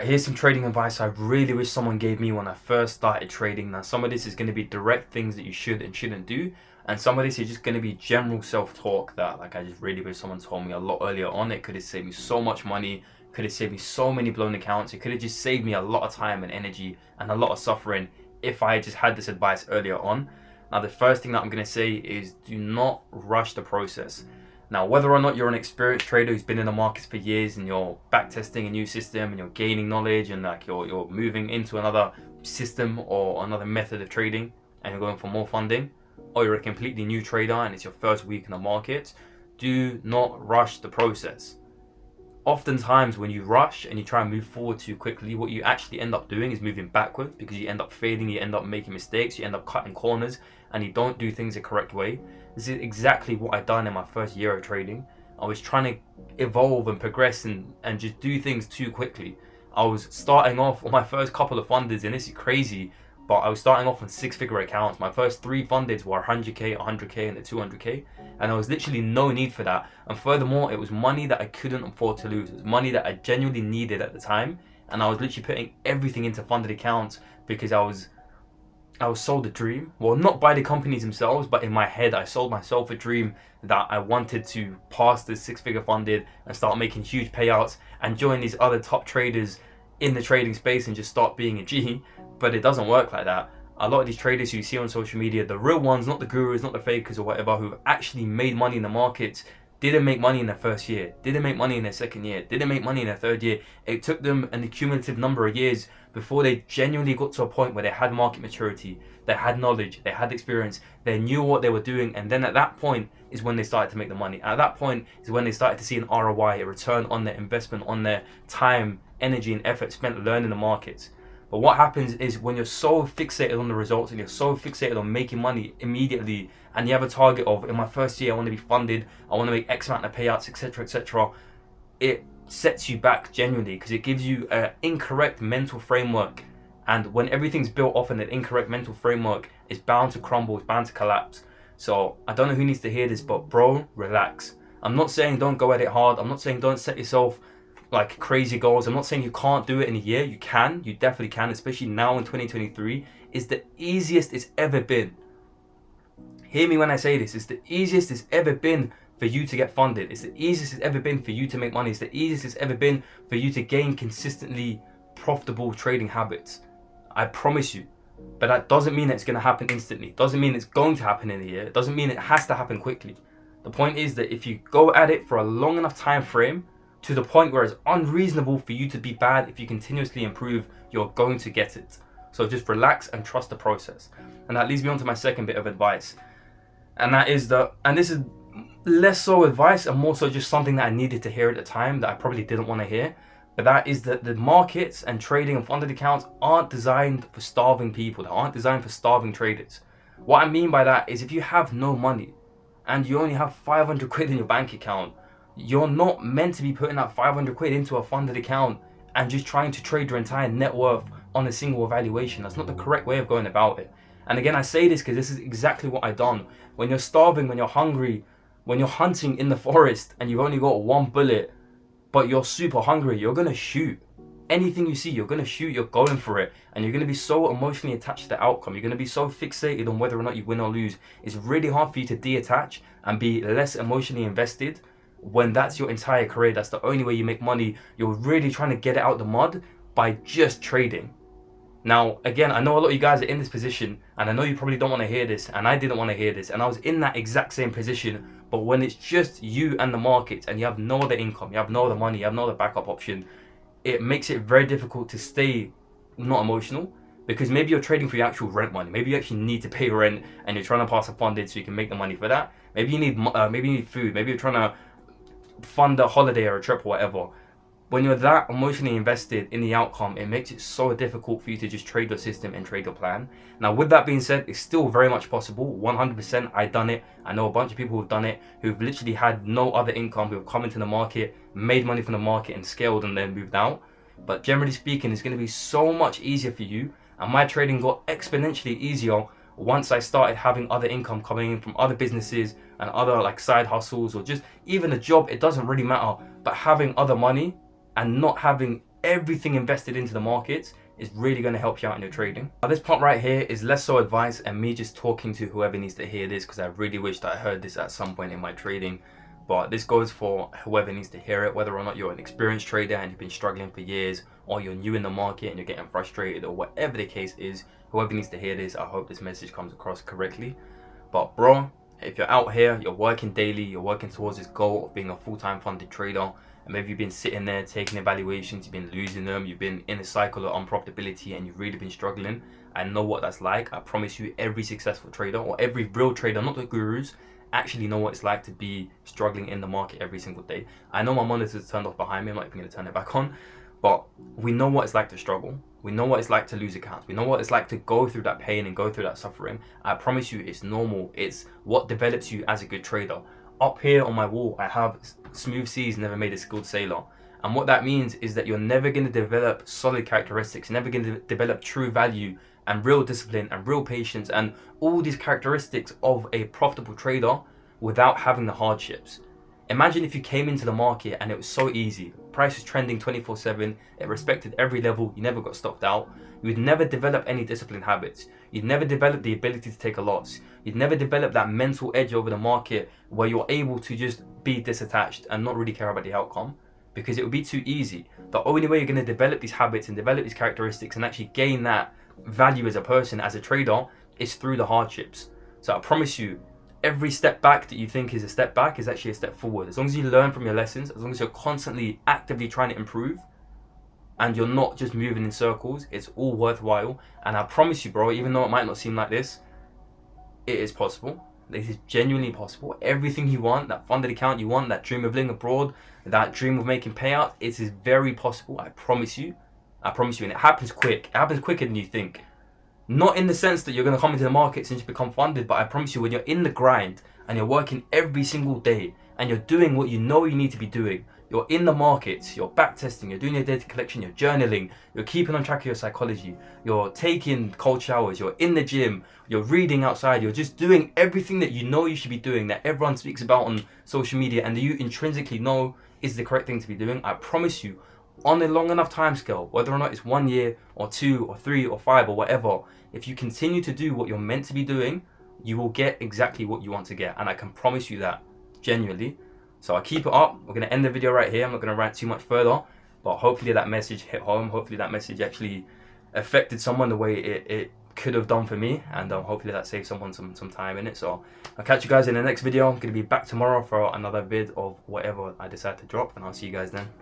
Right, here's some trading advice I really wish someone gave me when I first started trading. Now, some of this is going to be direct things that you should and shouldn't do, and some of this is just going to be general self-talk that, like, I just really wish someone told me a lot earlier on. It could have saved me so much money, could have saved me so many blown accounts. It could have just saved me a lot of time and energy and a lot of suffering if I just had this advice earlier on. Now, the first thing that I'm going to say is do not rush the process. Now, whether or not you're an experienced trader who's been in the markets for years and you're backtesting a new system and you're gaining knowledge and like you're moving into another system or another method of trading and you're going for more funding, or you're a completely new trader and it's your first week in the market, do not rush the process. Oftentimes when you rush and you try and move forward too quickly, what you actually end up doing is moving backwards, because you end up failing, you end up making mistakes, you end up cutting corners, and you don't do things the correct way. This is exactly what I done in my first year of trading. I was trying to evolve and progress and just do things too quickly. I was starting off on my first couple of funders, and this is crazy, but I was starting off on 6-figure accounts. My first 3 fundeds were 100k, 100k, and the 200k, and there was literally no need for that. And furthermore, it was money that I couldn't afford to lose. It was money that I genuinely needed at the time, and I was literally putting everything into funded accounts because I was sold a dream. Well, not by the companies themselves, but in my head, I sold myself a dream that I wanted to pass the 6-figure funded and start making huge payouts and join these other top traders in the trading space and just start being a G. But it doesn't work like that. A lot of these traders who you see on social media, the real ones, not the gurus, not the fakers or whatever, who've actually made money in the markets, didn't make money in their first year, didn't make money in their second year, didn't make money in their third year. It took them an accumulative number of years before they genuinely got to a point where they had market maturity, they had knowledge, they had experience, they knew what they were doing, and then at that point is when they started to make the money. At that point is when they started to see an ROI, a return on their investment, on their time, energy, and effort spent learning the markets. But what happens is when you're so fixated on the results and you're so fixated on making money immediately, and you have a target of, in my first year I want to be funded, I want to make X amount of payouts, etc., etc., it sets you back genuinely, because it gives you an incorrect mental framework. And when everything's built off an incorrect mental framework, it's bound to crumble, it's bound to collapse. So I don't know who needs to hear this, but bro, relax. I'm not saying don't go at it hard. I'm not saying don't set yourself like crazy goals. I'm not saying you can't do it in a year. You can, you definitely can, especially now in 2023. It's the easiest it's ever been. Hear me when I say this. It's the easiest it's ever been for you to get funded. It's the easiest it's ever been for you to make money. It's the easiest it's ever been for you to gain consistently profitable trading habits. I promise you. But that doesn't mean that it's going to happen instantly. It doesn't mean it's going to happen in a year. It doesn't mean it has to happen quickly. The point is that if you go at it for a long enough time frame, to the point where it's unreasonable for you to be bad, if you continuously improve, you're going to get it. So just relax and trust the process. And that leads me on to my second bit of advice. And that is and this is less so advice and more so just something that I needed to hear at the time that I probably didn't want to hear. But that is that the markets and trading and funded accounts aren't designed for starving people. They aren't designed for starving traders. What I mean by that is if you have no money and you only have 500 quid in your bank account, you're not meant to be putting that 500 quid into a funded account and just trying to trade your entire net worth on a single evaluation. That's not the correct way of going about it. And again, I say this because this is exactly what I've done. When you're starving, when you're hungry, when you're hunting in the forest and you've only got one bullet, but you're super hungry, you're going to shoot. Anything you see, you're going to shoot, you're going for it. And you're going to be so emotionally attached to the outcome. You're going to be so fixated on whether or not you win or lose. It's really hard for you to detach and be less emotionally invested when that's your entire career. That's the only way you make money. You're really trying to get it out the mud by just trading. Now, again, I know a lot of you guys are in this position, and I know you probably don't want to hear this, and I didn't want to hear this, and I was in that exact same position. But when it's just you and the market, and you have no other income, you have no other money, you have no other backup option, it makes it very difficult to stay not emotional, because maybe you're trading for your actual rent money. Maybe you actually need to pay rent, and you're trying to pass a funded so you can make the money for that. Maybe you need food. Maybe you're trying to fund a holiday or a trip or whatever. When you're that emotionally invested in the outcome, it makes it so difficult for you to just trade your system and trade your plan. Now, with that being said, it's still very much possible. 100%, I've done it. I know a bunch of people who've done it, who've literally had no other income, who've come into the market, made money from the market and scaled and then moved out. But generally speaking, it's going to be so much easier for you. And my trading got exponentially easier once I started having other income coming in from other businesses and other like side hustles, or just even a job. It doesn't really matter. But having other money and not having everything invested into the markets is really going to help you out in your trading. Now this part right here is less so advice and me just talking to whoever needs to hear this, because I really wish that I heard this at some point in my trading. But this goes for whoever needs to hear it, whether or not you're an experienced trader and you've been struggling for years, or you're new in the market and you're getting frustrated, or whatever the case is. Whoever needs to hear this, I hope this message comes across correctly. But bro, if you're out here, you're working daily, you're working towards this goal of being a full-time funded trader, and maybe you've been sitting there taking evaluations, you've been losing them, you've been in a cycle of unprofitability and you've really been struggling, I know what that's like. I promise you, every successful trader, or every real trader, not the gurus, actually know what it's like to be struggling in the market every single day. I know my monitor's turned off behind me, I'm not even going to turn it back on, but we know what it's like to struggle. We know what it's like to lose accounts. We know what it's like to go through that pain and go through that suffering. I promise you, it's normal. It's what develops you as a good trader. Up here on my wall, I have smooth seas never made a skilled sailor. And what that means is that you're never going to develop solid characteristics. You're never going to develop true value and real discipline and real patience and all these characteristics of a profitable trader without having the hardships. Imagine if you came into the market and it was so easy. Price was trending 24/7. It respected every level. You never got stopped out. You would never develop any discipline habits. You'd never develop the ability to take a loss. You'd never develop that mental edge over the market where you're able to just be disattached and not really care about the outcome, because it would be too easy. The only way you're going to develop these habits and develop these characteristics and actually gain that value as a person, as a trader, is through the hardships. So I promise you, every step back that you think is a step back is actually a step forward. As long as you learn from your lessons, as long as you're constantly actively trying to improve and you're not just moving in circles, it's all worthwhile. And I promise you, bro, even though it might not seem like this, it is possible. This is genuinely possible. Everything you want, that funded account you want, that dream of living abroad, that dream of making payouts, it is very possible. I promise you. I promise you. And it happens quick. It happens quicker than you think. Not in the sense that you're going to come into the markets and just become funded, but I promise you, when you're in the grind and you're working every single day and you're doing what you know you need to be doing, you're in the markets, you're back testing, you're doing your data collection, you're journaling, you're keeping on track of your psychology, you're taking cold showers, you're in the gym, you're reading outside, you're just doing everything that you know you should be doing, that everyone speaks about on social media and that you intrinsically know is the correct thing to be doing. I promise you, on a long enough time scale, whether or not it's 1 year or 2 or 3 or 5 or whatever, if you continue to do what you're meant to be doing, you will get exactly what you want to get. And I can promise you that, genuinely. So I keep it up. We're going to end the video right here. I'm not going to rant too much further, but hopefully that message hit home. Hopefully that message actually affected someone the way it could have done for me, and hopefully that saved someone some time in it. So I'll catch you guys in the next video. I'm going to be back tomorrow for another vid of whatever I decide to drop, and I'll see you guys then.